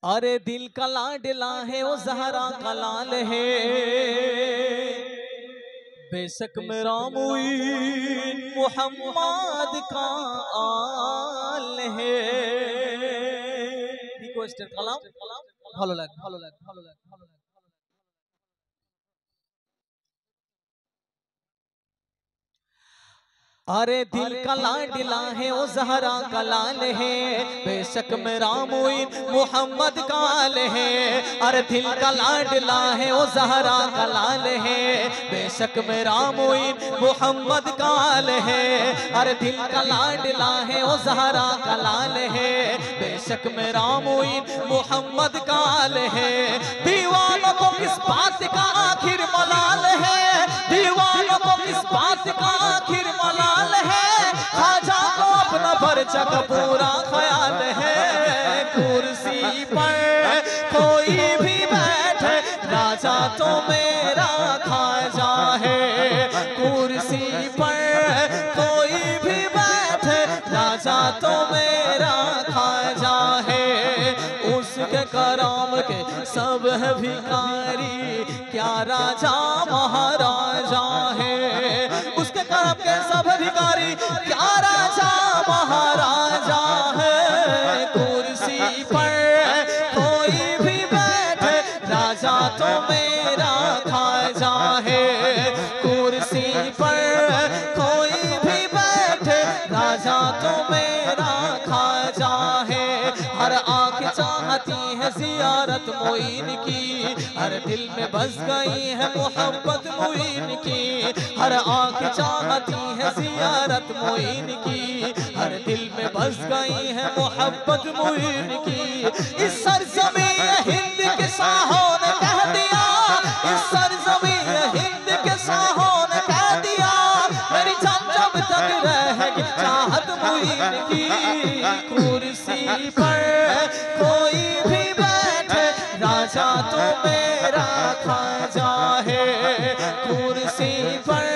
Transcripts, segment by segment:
अरे दिल का लाडला है वो ज़हरा का लाल है, बेशक मेरा मुईन मुहम्मद का आल है। रिक्वेस्टेड कलाम ভালো লাগে ভালো লাগে ভালো লাগে ভালো লাগে। अरे दिल का लाडला है वो ज़हरा का लाल है, बेशक मेरा मुईन मुहम्मद का आल है। अरे दिल का लाडला है वो ज़हरा का लाल है, बेशक मेरा मुईन मुहम्मद का आल है। अरे दिल का लाडला है वो ज़हरा का लाल है, बेशक मेरा मुईन मुहम्मद का आल है। दीवानों को किस बात का आखिर मलाल है, दीवानों को किस बात का आखिर मलाल है, खाजा को अपना पर्चा का पूरा ख्याल है। कुर्सी पर कोई भी बैठे राजा तो मेरा खाजा है, कुर्सी पर कोई भी बैठे राजा तो मेरा खाजा है। उसके करम के सब है भिखारी, क्या राजा महाराजा है। उसके करम के सब भिखारी, क्या राजा महाराजा है। कुर्सी पर कोई भी बैठे राजा तो मेरा खाजा है, कुर्सी पर कोई भी बैठे राजा तो मेरा खाजा है। हर आँख चाहती है जियारत मोइन की, हर दिल में बस गई है मोहब्बत मोइन की। हर आँख चाहती है जियारत मोइन की, हर दिल में बस गई है मोहब्बत मोइन की। इस सरज़मीन हिंद के शाहों ने कह दिया, इस सरज़मीन हिंद के शाहों ने कह दिया, मेरी जान जब तक रहेगी चाहत मोइन की। कुर्सी पर कोई भी बैठे राजा तो मेरा खाजा है, कुर्सी पर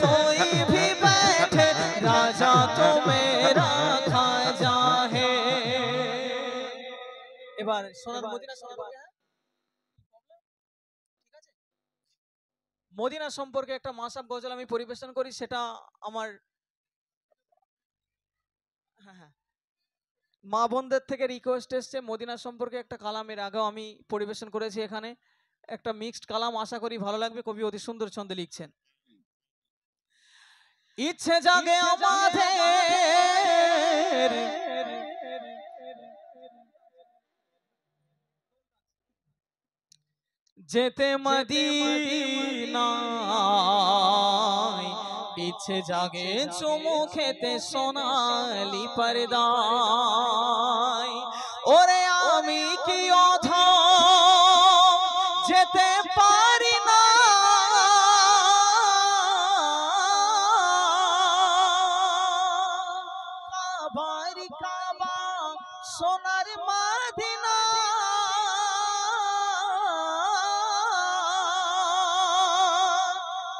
कोई भी बैठे राजा तो मेरा खाजा है। এবার সোনার মদিনা সম্পর্কে ঠিক আছে, মদিনা সম্পর্কে একটা মাসাব গজল আমি পরিবেশন করি, সেটা আমার হ্যাঁ হ্যাঁ মা বোনদের থেকে রিকোয়েস্ট এসছে। মদিনা সম্পর্কে একটা কালাম এর আগেও আমি পরিবেশন করেছি, এখানে একটা মিক্সড কালাম, আশা করি ভালো লাগবে। কবি অতি সুন্দর ছন্দে লিখছেন। ইচ্ছে জাগে আমাদের যেতে মদিনায়, ইচ্ছে জাগে চুমু খেতে সোনালি পর্দায়। ওরে আমি কি অধম যেতে পারি না, কাবার কাবা সোনার মদিনা,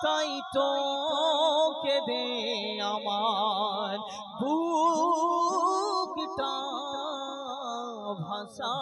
তাই তো কেঁদে আমার বুকটা ভাষা।